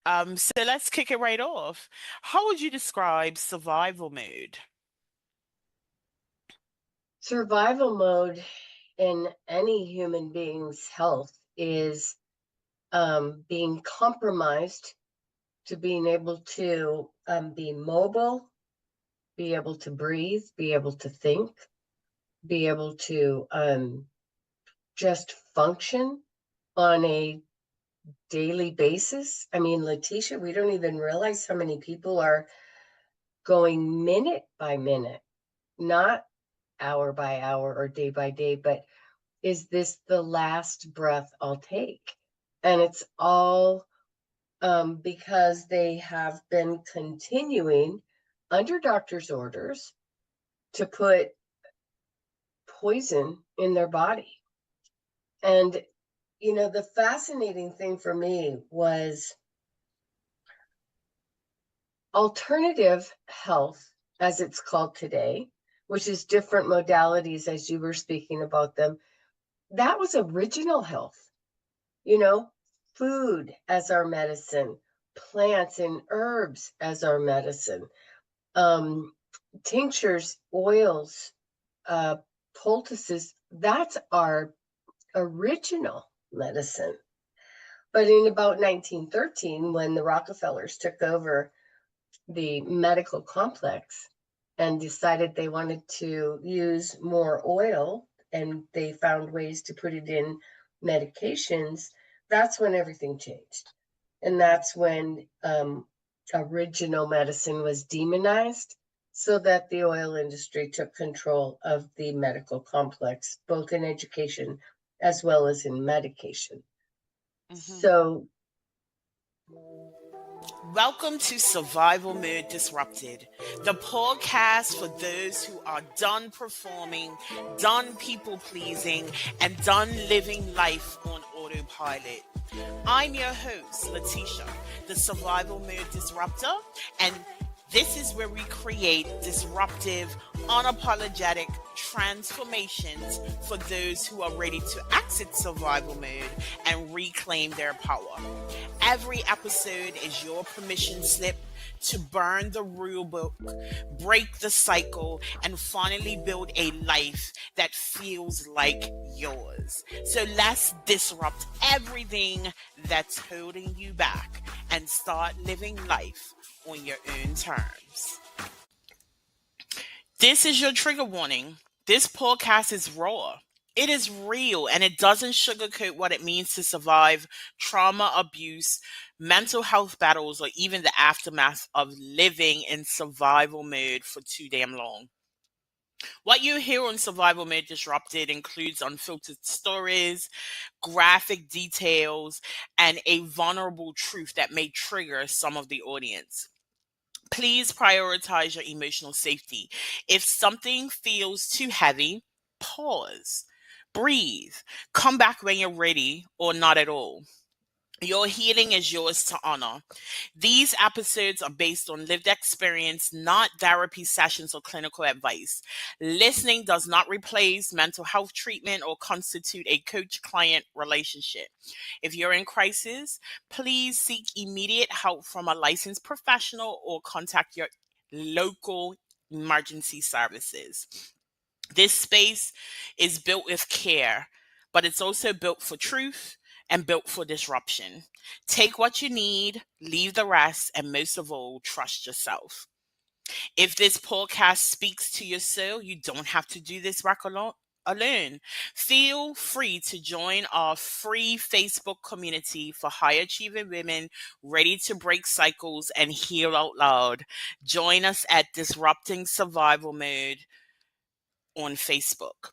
So let's kick it right off. How would you describe survival mode? Survival mode in any human being's health is being compromised to being able to be mobile, be able to breathe, be able to think, be able to just function on a daily basis. I mean, Letitia, we don't even realize how many people are going minute by minute, not hour by hour or day by day, but is this the last breath I'll take? And it's all because they have been continuing under doctor's orders to put poison in their body. And, the fascinating thing for me was alternative health, as it's called today, which is different modalities as you were speaking about them. That was original health. you know, food as our medicine, plants and herbs as our medicine, um, tinctures, oils, uh, poultices. That's our original medicine. But in about 1913, when the Rockefellers took over the medical complex and decided they wanted to use more oil and they found ways to put it in medications, that's when everything changed. And that's when original medicine was demonized so that the oil industry took control of the medical complex, both in education as well as in medication. Mhm. So, Welcome to Survival Mode Disrupted, the podcast for those who are done performing, done people pleasing, and done living life on autopilot. I'm your host, Letitia, the Survival Mode Disruptor, and this is where we create disruptive, unapologetic transformations for those who are ready to exit survival mode and reclaim their power. Every episode is your permission slip to burn the rule book, break the cycle, and finally build a life that feels like yours. So let's disrupt everything that's holding you back and start living life on your own terms. This is your trigger warning. This podcast is raw. It is real and it doesn't sugarcoat what it means to survive trauma, abuse, mental health battles, or even the aftermath of living in survival mode for too damn long. What you hear on Survival Mode Disrupted includes unfiltered stories, graphic details, and a vulnerable truth that may trigger some of the audience. Please prioritize your emotional safety. If something feels too heavy, pause, breathe, come back when you're ready or not at all. Your healing is yours to honor. These episodes are based on lived experience, not therapy sessions or clinical advice. Listening does not replace mental health treatment or constitute a coach client relationship. If you're in crisis, please seek immediate help from a licensed professional or contact your local emergency services. This space is built with care, but it's also built for truth and built for disruption. Take what you need, leave the rest, and most of all, trust yourself. If this podcast speaks to your soul, you don't have to do this work alone. Feel free to join our free Facebook community for high achieving women ready to break cycles and heal out loud. Join us at Disrupting Survival Mode on Facebook,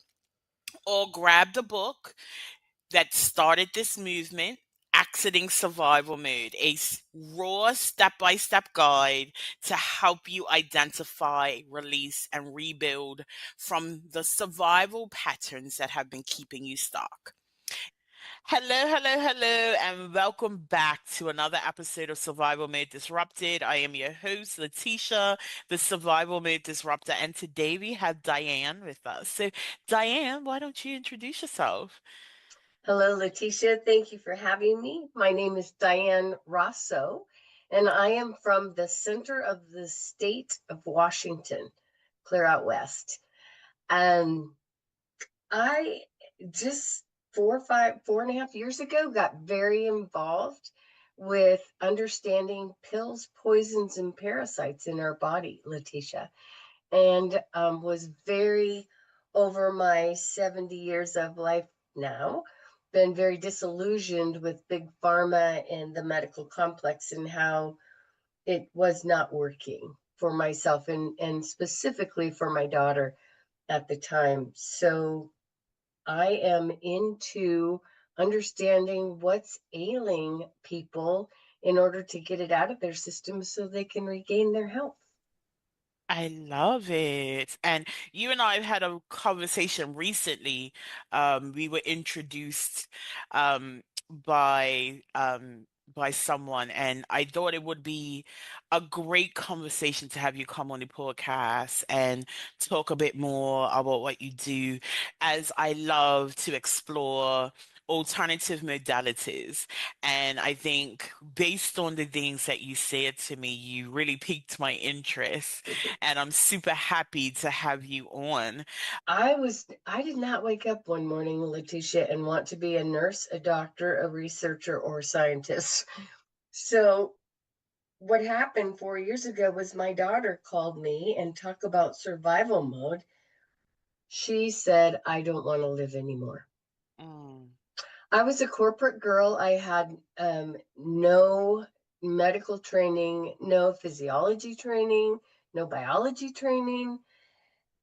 or grab the book that started this movement, Exiting Survival Mode, raw step by step guide to help you identify, release, and rebuild from the survival patterns that have been keeping you stuck. Hello, hello, hello, and welcome back to another episode of Survival Made Disrupted. I am your host, Letitia, the Survival Made Disruptor, and today we have Diane with us. So, Diane, why don't you introduce yourself? hello, Letitia. Thank you for having me. My name is Diane Rossow, And I am from the center of the state of Washington, clear out west. And I just 4.5 years ago got very involved with understanding pills, poisons, and parasites in our body, Letitia, and was very, over my 70 years of life now, been very disillusioned with big pharma and the medical complex and how it was not working for myself and specifically for my daughter at the time. So I am into understanding what's ailing people in order to get it out of their system so they can regain their health. I love it. And you and I have had a conversation recently. We were introduced by someone, and I thought it would be a great conversation to have you come on the podcast and talk a bit more about what you do, as I love to explore alternative modalities. And I think based on the things that you said to me, you really piqued my interest and I'm super happy to have you on. I did not wake up one morning, Letitia, and want to be a nurse, a doctor, a researcher, or a scientist. So what happened 4 years ago was my daughter called me and talk about survival mode. She said, I don't want to live anymore. Mm, I was a corporate girl. I had no medical training, no physiology training, no biology training.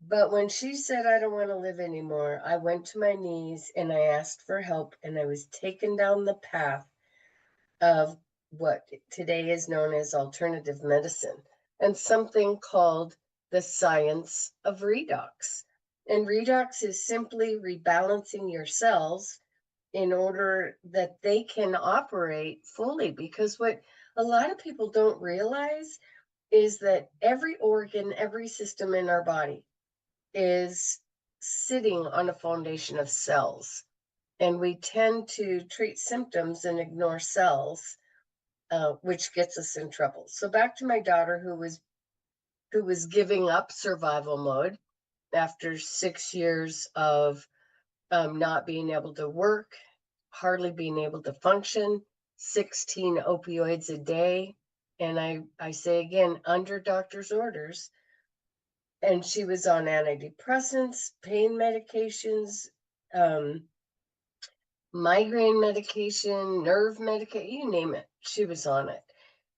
But when she said, I don't want to live anymore, I went to my knees and I asked for help, and I was taken down the path of what today is known as alternative medicine and something called the science of redox. And redox is simply rebalancing your cells in order that they can operate fully. Because what a lot of people don't realize is that every organ, every system in our body is sitting on a foundation of cells. And we tend to treat symptoms and ignore cells, which gets us in trouble. So back to my daughter, who was giving up survival mode after 6 years of not being able to work, hardly being able to function, 16 opioids a day. And I say again, under doctor's orders. And she was on antidepressants, pain medications, um, migraine medication, nerve medication, you name it. She was on it.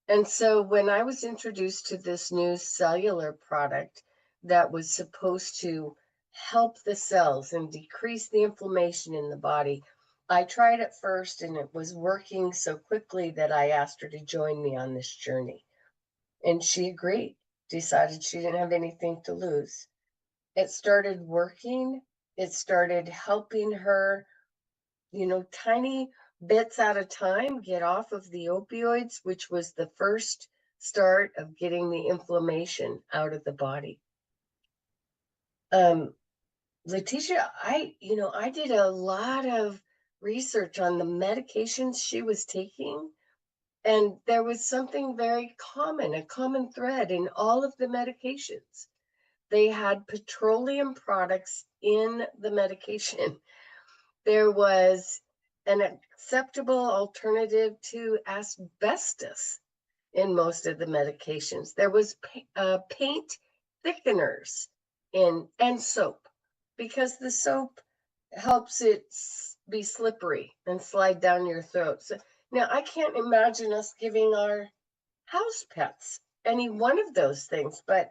And so when I was introduced to this new cellular product that was supposed to help the cells and decrease the inflammation in the body, I tried it first and it was working so quickly that I asked her to join me on this journey. And she agreed, decided she didn't have anything to lose. It started working, it started helping her, tiny bits at a time, get off of the opioids, which was the first start of getting the inflammation out of the body. Um, Letitia, I did a lot of research on the medications she was taking, and there was something very common, a common thread in all of the medications. They had petroleum products in the medication. There was an acceptable alternative to asbestos in most of the medications. There was paint thickeners in and soap, because the soap helps it be slippery and slide down your throat. So now I can't imagine us giving our house pets any one of those things, but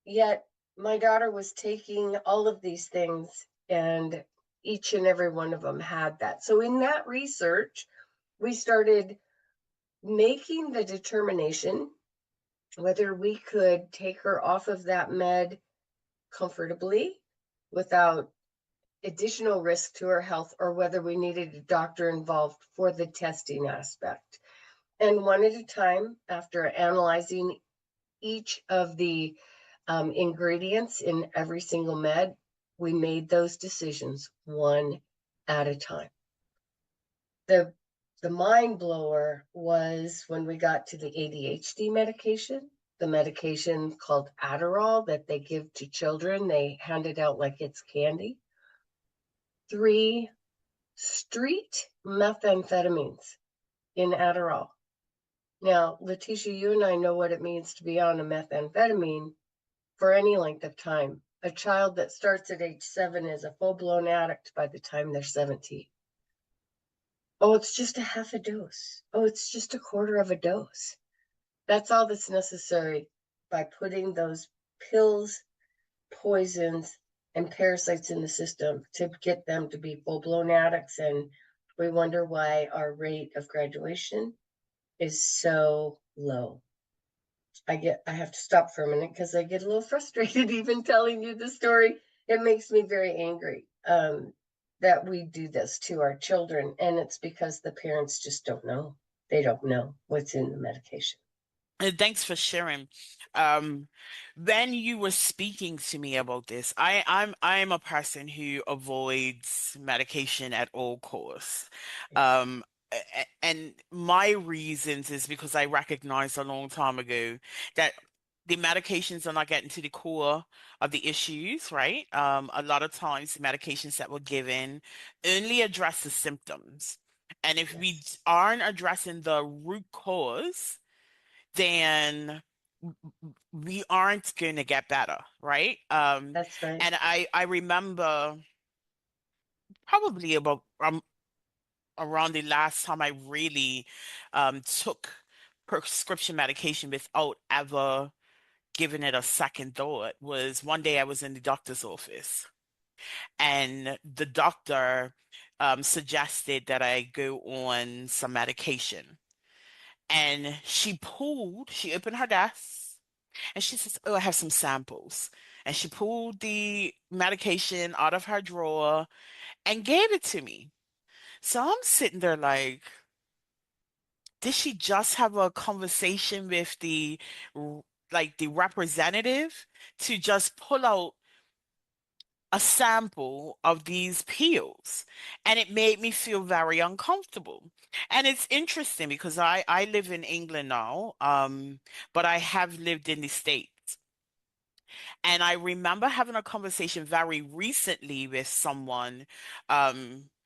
yet my daughter was taking all of these things, and each and every one of them had that. So in that research, we started making the determination whether we could take her off of that med comfortably without additional risk to her health, or whether we needed a doctor involved for the testing aspect. And one at a time, after analyzing each of the ingredients in every single med, we made those decisions one at a time. The the mind blower was when we got to the ADHD medication, the medication called Adderall that they give to children. They hand it out like it's candy. 3 street methamphetamines in Adderall. Now, Letitia, you and I know what it means to be on a methamphetamine for any length of time. A child that starts at age 7 is a full-blown addict by the time they're 17. Oh, it's just a half a dose. Oh, it's just a quarter of a dose. That's all that's necessary by putting those pills, poisons, and parasites in the system to get them to be full-blown addicts. And we wonder why our rate of graduation is so low. I have to stop for a minute because I get a little frustrated even telling you the story. It makes me very angry that we do this to our children, and it's because the parents just don't know. They don't know what's in the medication. And thanks for sharing. Um, when you were speaking to me about this, I'm a person who avoids medication at all costs. Yes, Um, and my reasons is because I recognized a long time ago that the medications are not getting to the core of the issues, right? A lot of times the medications that we're given only address the symptoms. And if we yes, aren't addressing the root cause, then we aren't going to get better, right? that's right. And I remember probably about around the last time I really took prescription medication without ever giving it a second thought was one day I was in the doctor's office and the doctor suggested that I go on some medication. And she opened her desk and she says, "Oh, I have some samples." And she pulled the medication out of her drawer and gave it to me. So I'm sitting there like, did she just have a conversation with the representative to just pull out a sample of these pills? And it made me feel very uncomfortable. And it's interesting because I live in England now, but I have lived in the States. And I remember having a conversation very recently with someone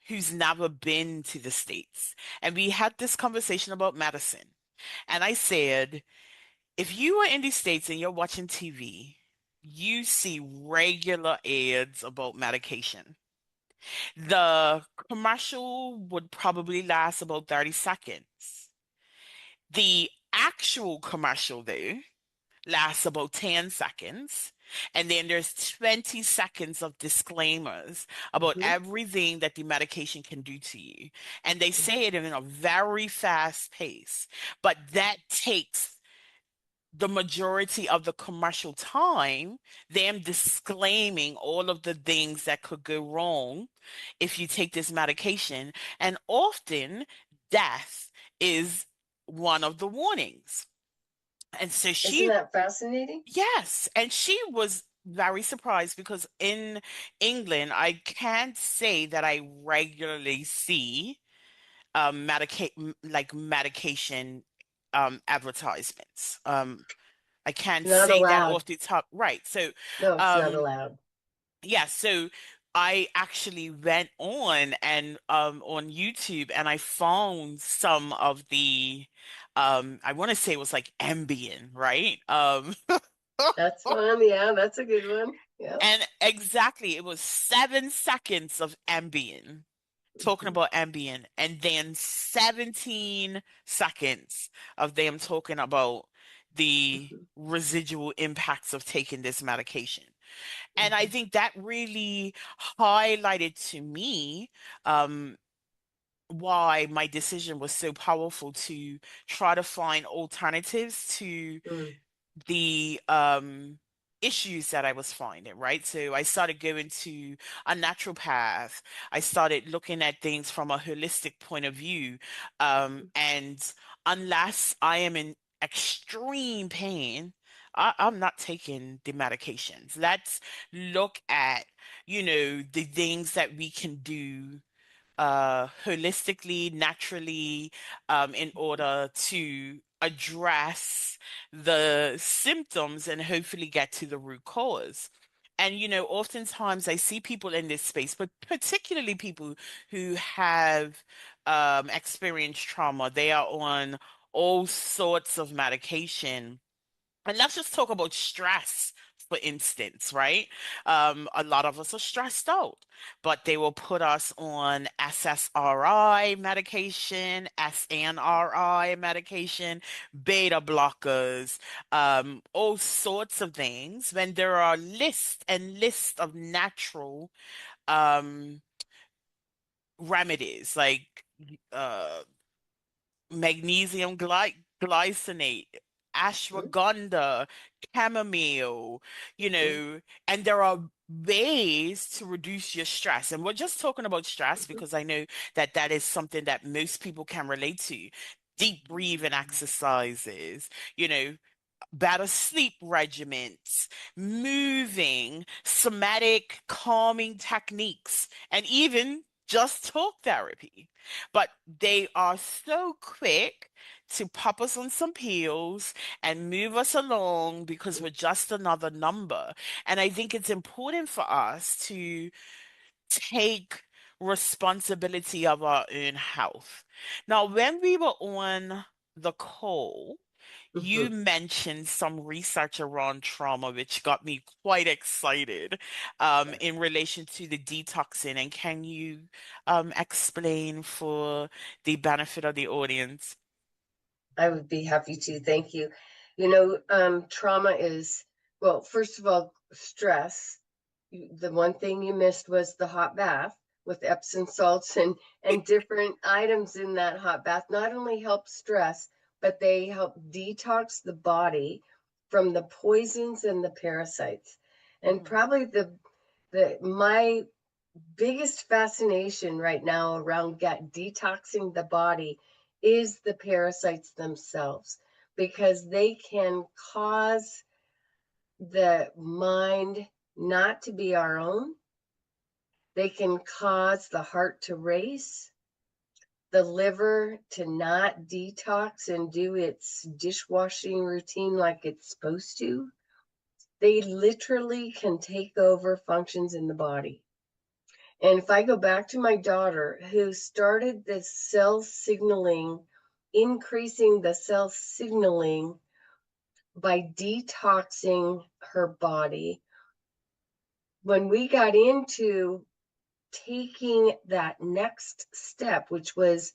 who's never been to the States. And we had this conversation about medicine. And I said, if you are in the States and you're watching TV, you see regular ads about medication. The commercial would probably last about 30 seconds. The actual commercial, though, lasts about 10 seconds. And then there's 20 seconds of disclaimers about Mm-hmm, everything that the medication can do to you. And they mm-hmm. say it in a very fast pace, but that takes the majority of the commercial time, them disclaiming all of the things that could go wrong if you take this medication. And often death is one of the warnings. And so Isn't she that fascinating? Yes, and she was very surprised because in England, I can't say that I regularly see medication advertisements. I can't It's not say that allowed. off the top. Right. So, No, it's not um, allowed. yeah, so I actually went on and on YouTube and I found some of the I want to say it was like Ambien, right? That's one. Yeah, that's a good one. Yeah. And exactly, it was 7 seconds of Ambien, talking Mm-hmm, about Ambien, and then 17 seconds of them talking about the mm-hmm, residual impacts of taking this medication. And I mm-hmm. think that really highlighted to me why my decision was so powerful to try to find alternatives to Mm, the issues that I was finding, right? So I started going to a naturopath. I started looking at things from a holistic point of view. And unless I am in extreme pain, I'm not taking the medications. Let's look at, the things that we can do holistically, naturally, in order to address the symptoms and hopefully get to the root cause. And, oftentimes I see people in this space, but particularly people who have experienced trauma, they are on all sorts of medication. And let's just talk about stress, for instance, right? A lot of us are stressed out, but they will put us on SSRI medication, SNRI medication, beta blockers, all sorts of things, when there are lists and lists of natural um, remedies like uh, magnesium glycinate, Mhm. ashwagandha, chamomile, you Mhm. know, and there are ways to reduce your stress. And we're just talking about stress Mhm. because I know that that is something that most people can relate to. Deep breathing exercises, better sleep regimens, moving, somatic calming techniques, and even just talk therapy. But they are so quick to pop us on some pills and move us along because we're just another number. And I think it's important for us to take responsibility of our own health. Now, when we were on the call, you Mhm. mentioned some research around trauma, which got me quite excited in relation to the detoxing. And can you explain for the benefit of the audience? I would be happy to. Thank you. Trauma is, well, first of all, stress. The one thing you missed was the hot bath with Epsom salts and different items in that hot bath. Not only help stress, but they help detox the body from the poisons and the parasites. And Mm, probably the my biggest fascination right now around detoxing the body is the parasites themselves, because they can cause the mind not to be our own. They can cause the heart to race, the liver to not detox and do its dishwashing routine like it's supposed to. They literally can take over functions in the body. And if I go back to my daughter, who started the cell signaling, increasing the cell signaling by detoxing her body, when we got into taking that next step, which was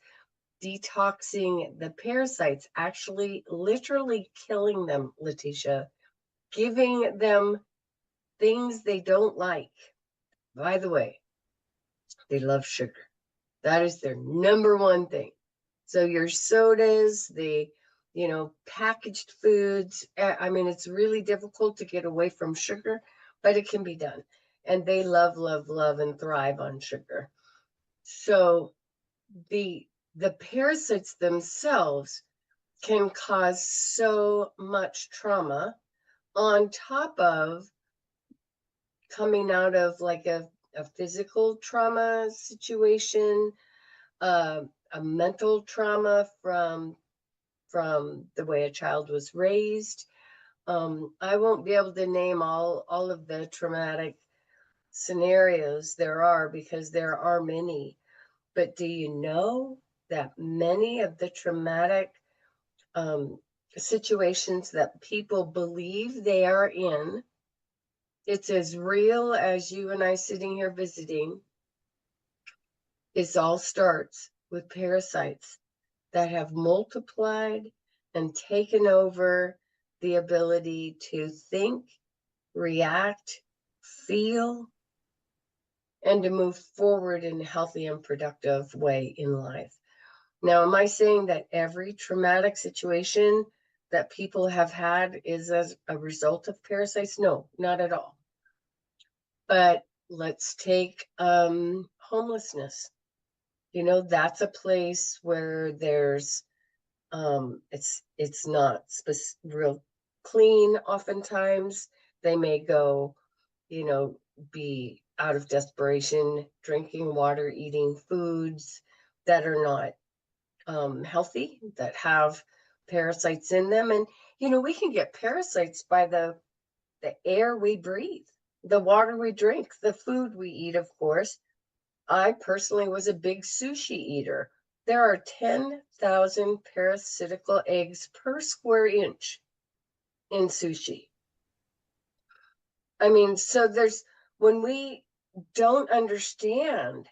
detoxing the parasites, actually literally killing them, Letitia, giving them things they don't like. By the way, they love sugar. That is their number one thing. So your sodas, packaged foods. I mean, it's really difficult to get away from sugar, but it can be done. And they love, love, love, and thrive on sugar. So the the parasites themselves can cause so much trauma on top of coming out of like a physical trauma situation, uh, a mental trauma from the way a child was raised. I won't be able to name all of the traumatic scenarios there are, because there are many. But do you know that many of the traumatic um, situations that people believe they are in, it's as real as you and I sitting here visiting. It all starts with parasites that have multiplied and taken over the ability to think, react, feel, and to move forward in a healthy and productive way in life. Now, am I saying that every traumatic situation that people have had is as a result of parasites? No, not at all. But let's take homelessness. That's a place where there's it's not real clean. Oftentimes they may go, you know be out of desperation, drinking water, eating foods that are not healthy, that have parasites in them. And, we can get parasites by the air we breathe, the water we drink, the food we eat, of course. I personally was a big sushi eater. There are 10,000 parasitical eggs per square inch in sushi. I mean, so when we don't understand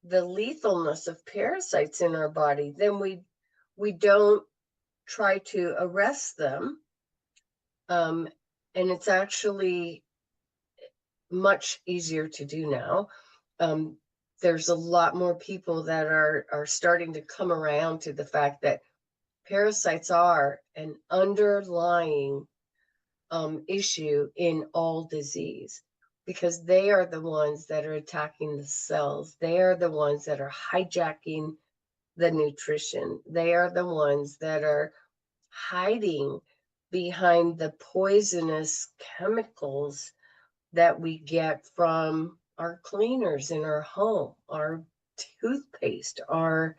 the lethalness of parasites in our body, then we don't try to arrest them. And it's actually much easier to do now. Um, there's a lot more people that are starting to come around to the fact that parasites are an underlying issue in all disease, because they are the ones that are attacking the cells. They are the ones that are hijacking the nutrition. They are the ones that are hiding behind the poisonous chemicals that we get from our cleaners in our home, our toothpaste, our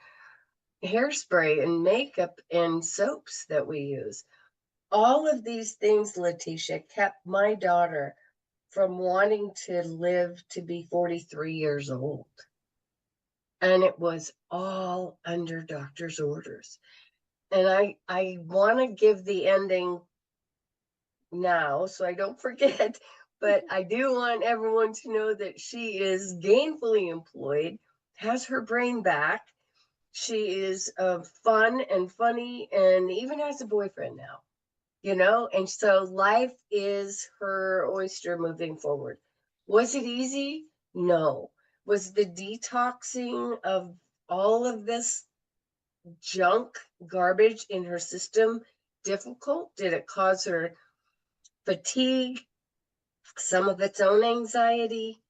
hairspray and makeup and soaps that we use. All of these things, Letitia, kept my daughter from wanting to live to be 43 years old. And it was all under doctor's orders. And I want to give the ending now so I don't forget, but I do want everyone to know that she is gainfully employed, has her brain back. She is fun and funny, and even has a boyfriend now, and so life is her oyster moving forward. Was it easy? No. Was the detoxing of all of this junk garbage in her system difficult? Did it cause her fatigue, some of its own anxiety?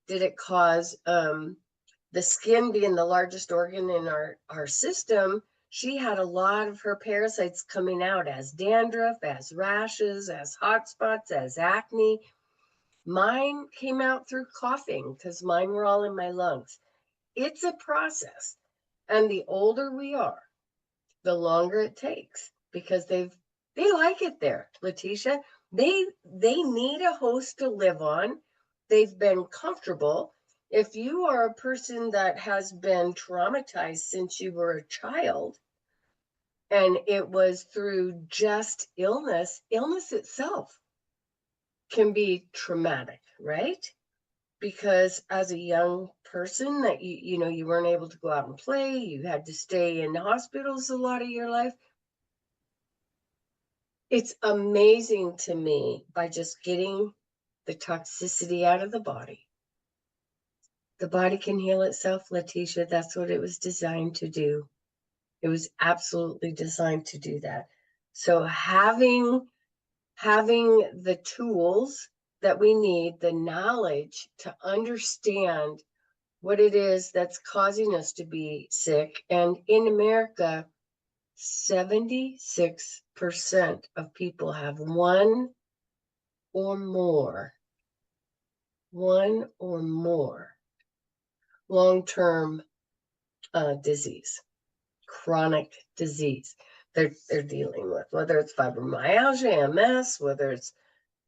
Did it cause the skin being the largest organ in our system? She had a lot of her parasites coming out as dandruff, as rashes, as hot spots, as acne. Mine came out through coughing because mine were all in my lungs. It's a process. And the older we are, the longer it takes, because they like it there, Letitia. They need a host to live on. They've been comfortable. If you are a person that has been traumatized since you were a child, and it was through just illness itself can be traumatic, right? Because as a young person that you weren't able to go out and play, you had to stay in hospitals a lot of your life. It's amazing to me, by just getting the toxicity out of the body can heal itself, Letitia. That's what it was designed to do. It was absolutely designed to do that. So having the tools that we need, the knowledge to understand what it is that's causing us to be sick. And in America, 76% of people have or more, one or more long-term disease, chronic disease they're dealing with, whether it's fibromyalgia, MS, whether it's,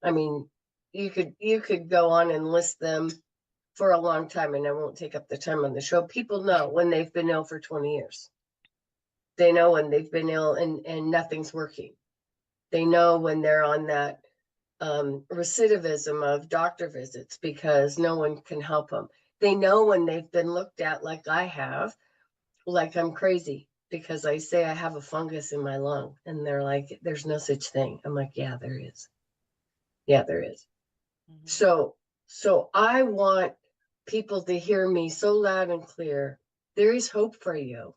I mean, you could go on and list them for a long time, and I won't take up the time on the show. People know when they've been ill for 20 years. They know when they've been ill and nothing's working. They know when they're on that recidivism of doctor visits because no one can help them. They know when they've been looked at, like I have, like I'm crazy because I say I have a fungus in my lung, and they're like, there's no such thing. I'm like, yeah, there is. Yeah, there is. Mhm. So I want people to hear me so loud and clear. There is hope for you.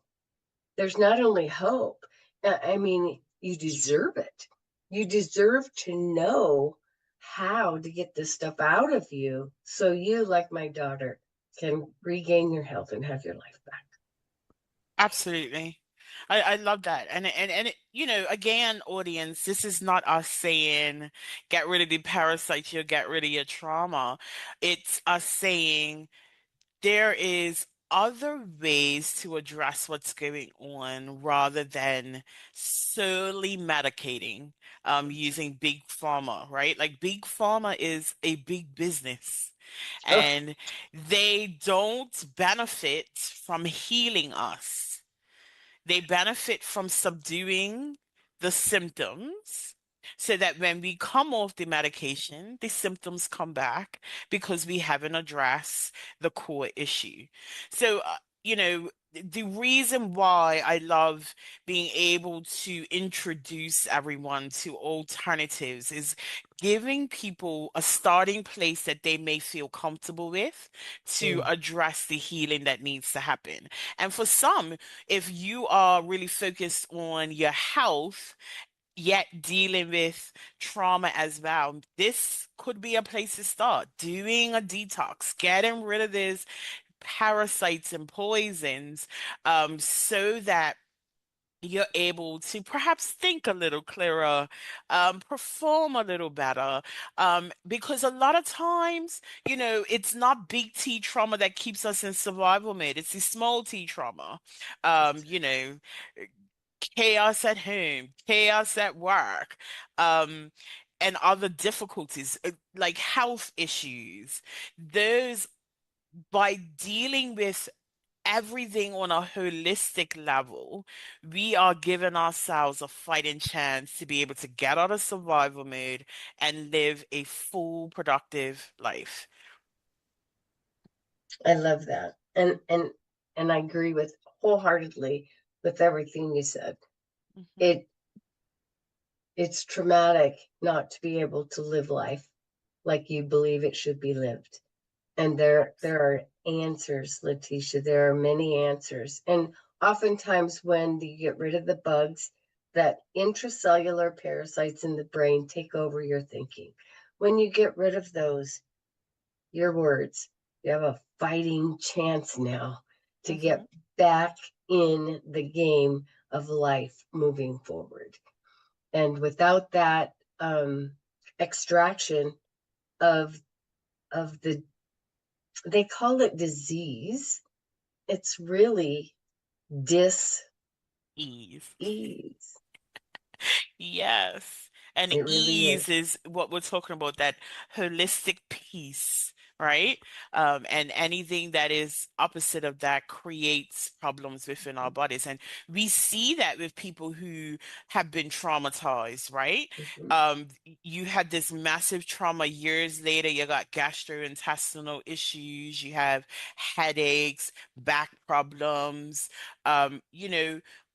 There's not only hope, I mean, you deserve it. You deserve to know how to get this stuff out of you so you, like my daughter, can regain your health and have your life back. Absolutely. I love that. And it, again, audience, this is not us saying get rid of the parasites, you get rid of your trauma. It's us saying there is other ways to address what's going on rather than solely medicating using big pharma, right? Like big pharma is a big business Oh, and they don't benefit from healing us. They benefit from subduing the symptoms so that when we come off the medication, the symptoms come back because we haven't addressed the core issue. So, the reason why I love being able to introduce everyone to alternatives is giving people a starting place that they may feel comfortable with to mm, address the healing that needs to happen. And for some, if you are really focused on your health, yet dealing with trauma as well, this could be a place to start. Doing a detox, getting rid of these parasites and poisons, so that you're able to perhaps think a little clearer, perform a little better. Because a lot of times, it's not big T trauma that keeps us in survival mode. It's the small T trauma. that's Chaos at home, chaos at work, um, and other difficulties, like health issues. Those, by dealing with everything on a holistic level, we are giving ourselves a fighting chance to be able to get out of survival mode and live a full, productive life. I love that. And I agree with wholeheartedly with everything you said. Hmm. It it's traumatic not to be able to live life like you believe it should be lived. And there are answers, Letitia. There are many answers. And oftentimes when you get rid of the bugs, that intracellular parasites in the brain take over your thinking. When you get rid of those, your words, you have a fighting chance now to Hmm. get back in the game of life moving forward. And without that extraction of the, they call it disease, it's really dis Ease. ease. Yes. And It really ease is. is what we're talking about, that holistic peace, right? And anything that is opposite of that creates problems within our bodies. And we see that with people who have been traumatized, right? Mhm. You had this massive trauma years later, you got gastrointestinal issues, you have headaches, back problems,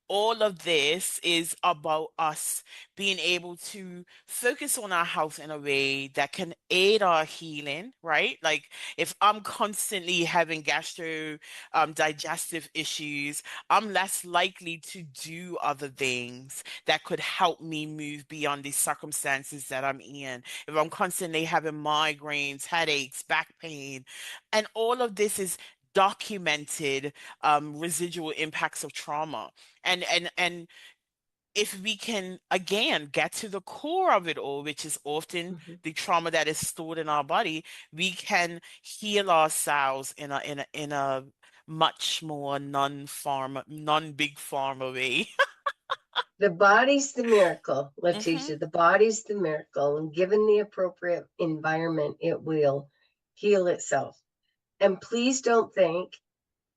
all of this is about us being able to focus on our health in a way that can aid our healing, right? Like if I'm constantly having gastro digestive issues, I'm less likely to do other things that could help me move beyond the circumstances that I'm in. If I'm constantly having migraines, headaches, back pain, and all of this is documented residual impacts of trauma. And if we can again get to the core of it all, which is often Mhm. the trauma that is stored in our body, we can heal ourselves in a much more non-big pharma way. The body's the miracle, Hmm. Letitia. The body's the miracle. And given the appropriate environment, it will heal itself. And please don't think,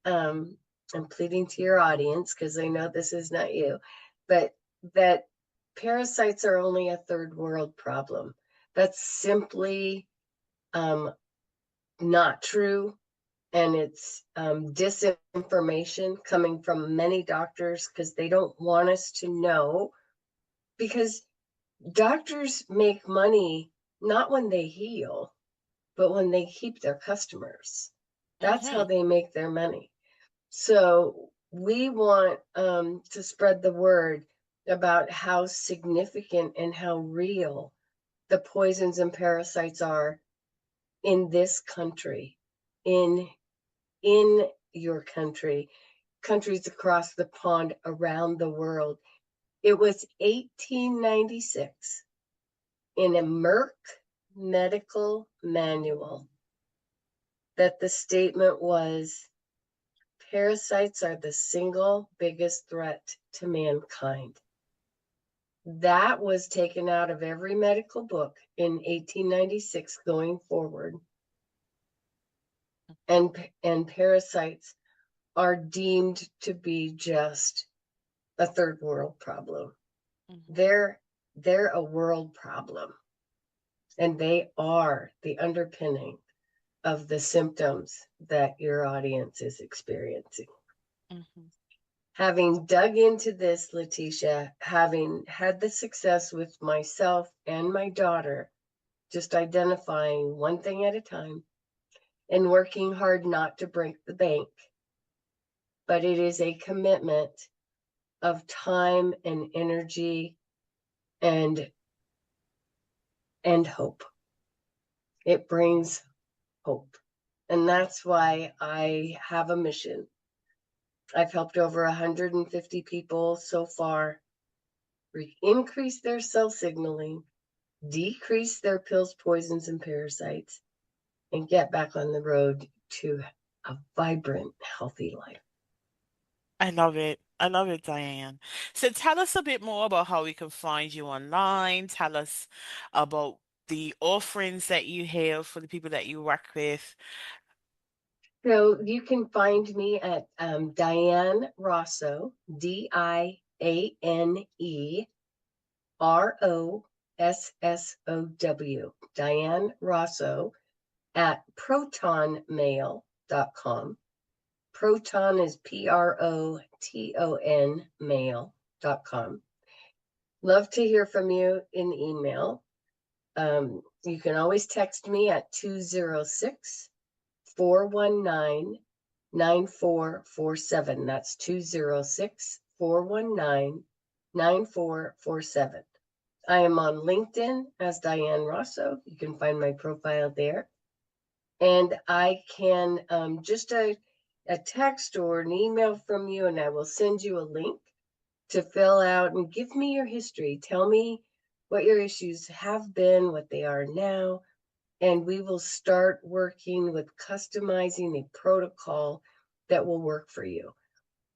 um, I'm pleading to your audience because I know this is not you, but that parasites are only a third world problem. That's simply um, not true. And it's disinformation coming from many doctors because they don't want us to know. Because doctors make money not when they heal, but when they keep their customers. That's how Hmm. they make their money. So we want to spread the word about how significant and how real the poisons and parasites are in this country, in in your country. countries across the pond around the world. It was 1896 in a Merck medical manual that the statement was, parasites are the single biggest threat to mankind. That was taken out of every medical book in 1896 going forward. And parasites are deemed to be just a third world problem. Mm-hmm. They're a world problem. And they are the underpinning of the symptoms that your audience is experiencing. Mm-hmm. Having dug into this, Letitia, having had the success with myself and my daughter, just identifying one thing at a time and working hard not to break the bank, but it is a commitment of time and energy and hope. It brings hope. And that's why I have a mission. I've helped over 150 people so far increase their cell signaling, decrease their pills, poisons, and parasites, and get back on the road to a vibrant, healthy life. I love it. I love it, Diane. So tell us a bit more about how we can find you online. Tell us about the offerings that you have for the people that you work with. So you can find me at Diane Rossow, DianeRossow, Diane Rossow at protonmail.com. Proton is Proton mail.com. Love to hear from you in email. You can always text me at 206-419-9447. That's 206-419-9447. I am on LinkedIn as Diane Rossow. You can find my profile there. And I can just a text or an email from you, and I will send you a link to fill out and give me your history. Tell me what your issues have been, what they are now, and we will start working with customizing a protocol that will work for you.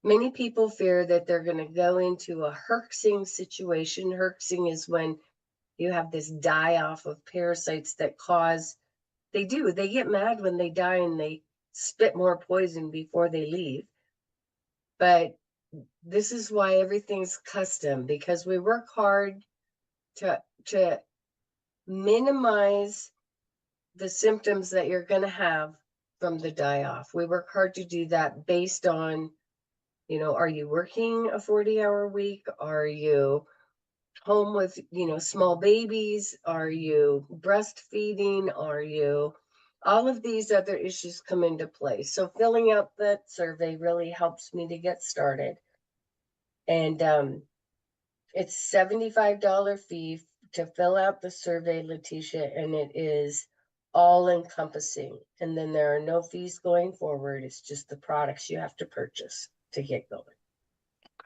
Many people fear that they're going to go into a herxing situation. Herxing is when you have this die-off of parasites that they get mad when they die and they spit more poison before they leave. But this is why everything's custom, because we work hard to minimize the symptoms that you're going to have from the die-off. We work hard to do that based on, are you working a 40-hour week? Are you home with, small babies? Are you breastfeeding? All of these other issues come into play. So filling out that survey really helps me to get started. And it's $75 fee to fill out the survey, Letitia, and it is all encompassing. And then there are no fees going forward. It's just the products you have to purchase to get going.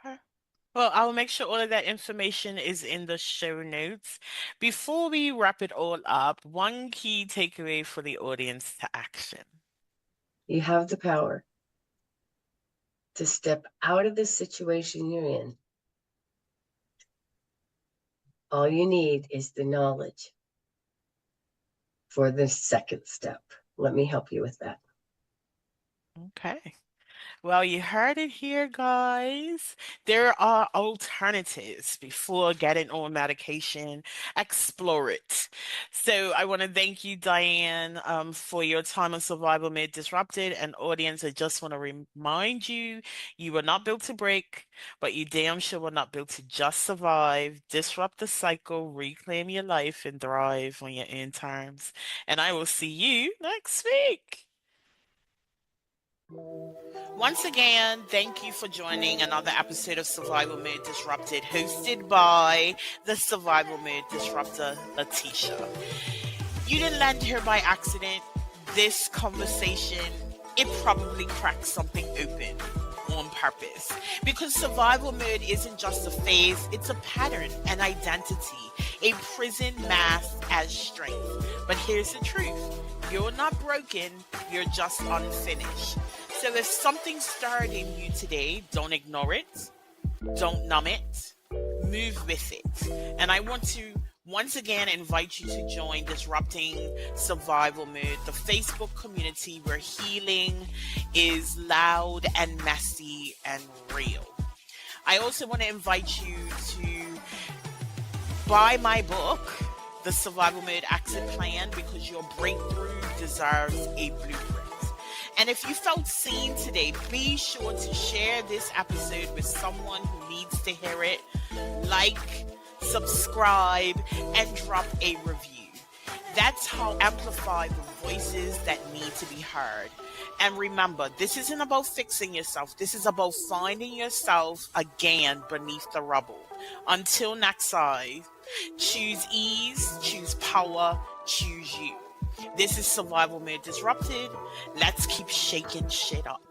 Okay. Well, I'll make sure all of that information is in the show notes. Before we wrap it all up, one key takeaway for the audience to action. You have the power to step out of the situation you're in. All you need is the knowledge for the second step. Let me help you with that. Okay. Well, you heard it here, guys. There are alternatives before getting on medication. Explore it. So I want to thank you, Diane, for your time on Survival Made Disrupted. And audience, I just want to remind you, you were not built to break, but you damn sure were not built to just survive. Disrupt the cycle, reclaim your life, and thrive on your own terms. And I will see you next week. Once again, thank you for joining another episode of Survival Mode Disrupted, hosted by the Survival Mode Disruptor, Letitia. You didn't land here by accident. This conversation, it probably cracked something open. on purpose. Because survival mode isn't just a phase, it's a pattern, an identity, a prison masked as strength. But here's the truth: you're not broken, you're just unfinished. So if something stirred in you today, don't ignore it, don't numb it, move with it. And I want to once again invite you to join Disrupting Survival Mode, the Facebook community where healing is loud and messy and real. I also want to invite you to buy my book, The Survival Mode Action Plan, because your breakthrough deserves a blueprint. And if you felt seen today, be sure to share this episode with someone who needs to hear it. Like, subscribe, and drop a review. That's how amplify the voices that need to be heard. And remember, this isn't about fixing yourself. This is about finding yourself again beneath the rubble. Until next time, choose ease, choose power, choose you. This is Survival Mode Disrupted. Let's keep shaking shit up.